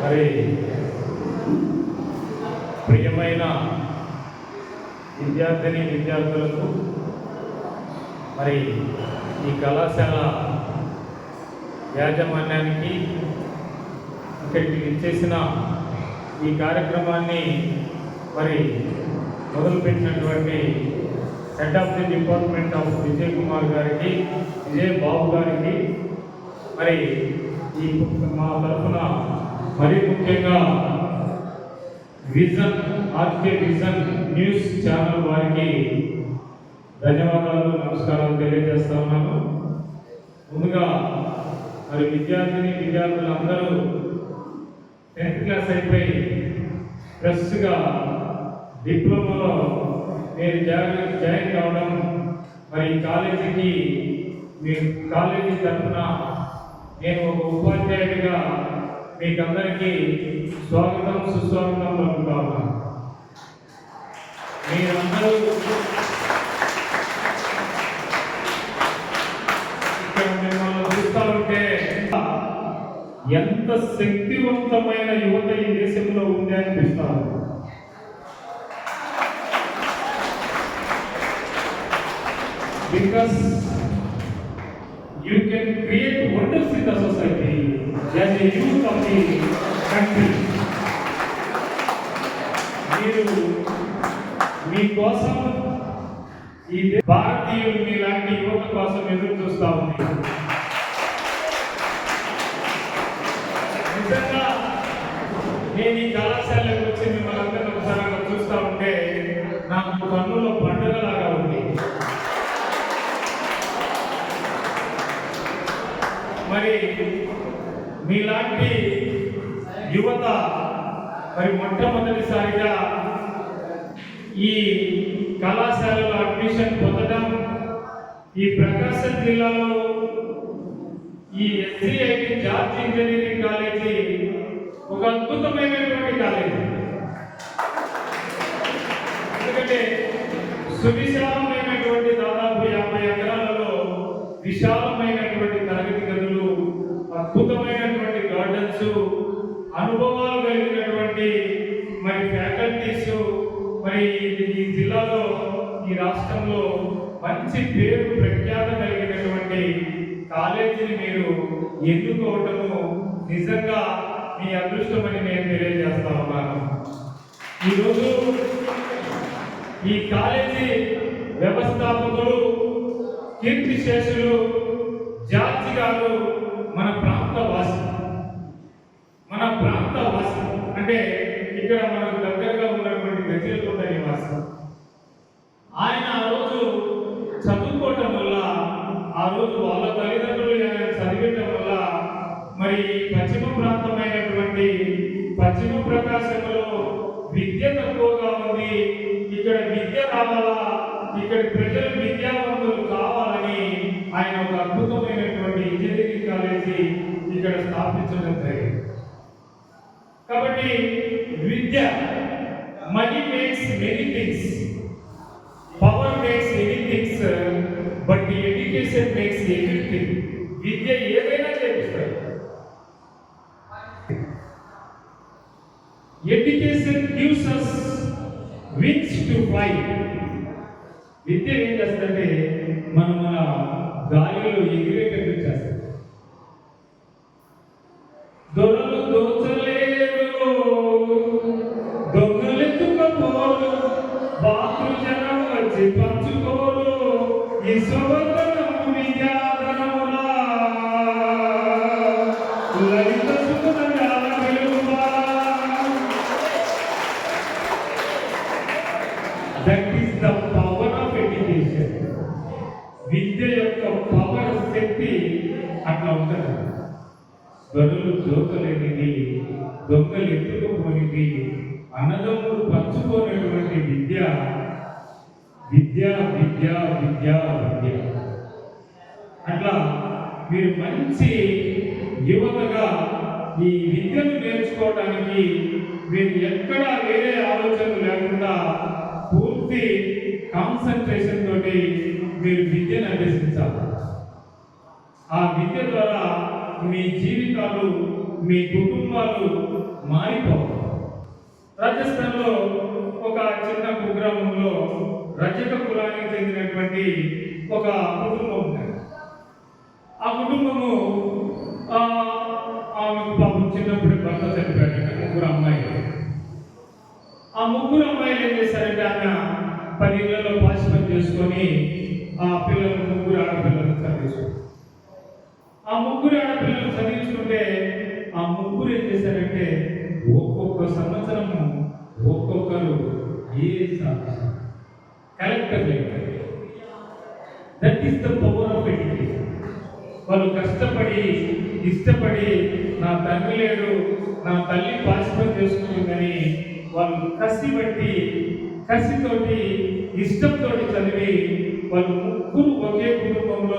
మరి ప్రియమైన విద్యార్థులకు మరి ఈ కళాశాల యాజమాన్యానికి ఇక్కడికి ఇచ్చేసిన ఈ కార్యక్రమాన్ని మరి మొదలుపెట్టినటువంటి head of the department of Vijay Kumar గారికి, విజయ్ బాబు గారికి, మరి ఈ మా తరఫున మరీ ముఖ్యంగా vision RK vision news channel వారికి ధన్యవాదాలు, నమస్కారాలు తెలియజేస్తా ఉన్నాను. ముందుగా మరి విద్యార్థులందరూ 10th క్లాస్ అయిపోయి ఫ్రెష్గా డిప్లొమాలో నేను జాయిన్ కావడం, మరి కాలేజీకి మీ కాలేజీ తరఫున నేను ఒక ఉపాధ్యాయుడిగా మీకందరికీ స్వాగతం సుస్వాగతం పలుకుతా ఉన్నాను. మీరందరూ ఇక్కడ మిమ్మల్ని చూస్తూ ఉంటే ఎంత శక్తివంతమైన యువత ఈ దేశంలో ఉంది అనిపిస్తారు. Because you can create wonders in the society as a youth of the country. మీరు మీకోసం ఈ భారతీయులు మీలాంటి యువత కోసం ఎదురు చూస్తూ ఉంది. నిజంగా నేను ఈ కళాశాలకు వచ్చి మిమ్మల్ని అందరినీ ఒకసారి చూస్తూ ఉంటే నాకు కన్నులో పండుగలాగా ఉంది. మరి మీలాంటి యువత మరి మొట్టమొదటిసారిగా ఈ కళాశాలలో అడ్మిషన్ పొందడం, ఈ ప్రకాశం జిల్లాలో ఈ SCIT జార్జ్ ఇంజనీరింగ్ కాలేజీ ఒక అద్భుతమైనటువంటి కాలేజీ. ఎందుకంటే సువిశాలమైనటువంటి దాదాపు 50 ఎకరాలలో విశాలమైనటువంటి తరగతి గదులు, అద్భుతమైనటువంటి గార్డెన్స్, అనుభవాలు కలిగినటువంటి మరి ఫ్యాకల్టీస్, మరి ఈ జిల్లాలో ఈ రాష్ట్రంలో మంచి పేరు ప్రఖ్యాత కలిగినటువంటి కాలేజీని మీరు ఎన్నుకోవటము నిజంగా మీ అదృష్టమని నేను తెలియజేస్తా ఉన్నాను. ఈరోజు ఈ కాలేజీ వ్యవస్థాపకులు కీర్తిశేషులు జార్జ్ గారు మన ప్రాంత వాసి అంటే ఇక్కడ మనకు దగ్గరగా ఉన్నటువంటి గజలకొండ నివాసి. ఆయన ఆ రోజు చదువుకోవటం వల్ల, ఆ రోజు వాళ్ళ తల్లిదండ్రులు చదివటం వల్ల మరి పశ్చిమ ప్రాంతమైనటువంటి పశ్చిమ ప్రకాశంలో విద్య తక్కువగా ఉంది, ఇక్కడ విద్య రావాలా, ఇక్కడ ప్రజలు విద్యావంతులు కావాలని ఆయన ఒక అద్భుతమైనటువంటి ఇంజనీరింగ్ కాలేజీ ఇక్కడ స్థాపించడం జరిగింది. కాబట్టి విద్య, money makes many things, power makes any things, but education makes everything. విద్య ఏదైనా చేపిస్తారు. Education gives us wings to fly. విద్య ఏం చేస్తుందంటే మన గాలిలో ఎగిరేటట్టు చేస్తుంది. దొరలు దోచలేరు, దొంగలెత్తుకపోరు, బాతులు జనం వచ్చి పంచుకోరు, ఈ సువర్ధనము విద్యాధనములా లలిత సుఖంగా వెలుగువా. That is the power of education. విద్య యొక్క పవర్, శక్తి అట్లా ఉంటుంది. గొర్రెలు జోకలేనిది, దొంగలు ఎత్తుకుపోనిది, అన్నదమ్ములు పంచుకోనటువంటి విద్య విద్య విద్య విద్య విద్య. అట్లా మీరు మంచి యువతగా ఈ విద్యను నేర్చుకోవడానికి మీరు ఎక్కడా వేరే ఆలోచనలు లేకుండా పూర్తి కాన్సన్ట్రేషన్ తోటి మీరు విద్యను అభ్యసించాలి. ఆ విద్య ద్వారా మీ జీవితాలు, మీ కుటుంబాలు రాజస్థాన్లో ఒక చిన్న కుగ్రామంలో రజక కులానికి చెందినటువంటి ఒక కుటుంబం ఉంది. ఆ కుటుంబము ఆమెకు పాపం చిన్నప్పుడు భర్త చనిపోయాడంటే ముగ్గురు అమ్మాయిలు. ఆ ముగ్గురు అమ్మాయిలు ఏం చేశారంటే ఆమె 10 ఇళ్లలో పాసి పని చేసుకొని ఆ పిల్లలు ముగ్గురు ఆడపిల్లలు చదివించుకుంటారు. ఆ ముగ్గురు ఆడపిల్లలు చదివించుకుంటే ఆ ముగ్గురు ఏం చేశారంటే ఒక్కొక్క సంవత్సరము ఒక్కొక్కరు కలెక్టర్ లెక్కారు. That is the power of education. వాళ్ళు కష్టపడి ఇష్టపడి నా తండ్రి లేడు, నా తల్లి పాసిపని చేసుకుంటుందని వాళ్ళు కసితోటి ఇష్టంతో చదివి వాళ్ళు ముగ్గురు ఒకే కుటుంబంలో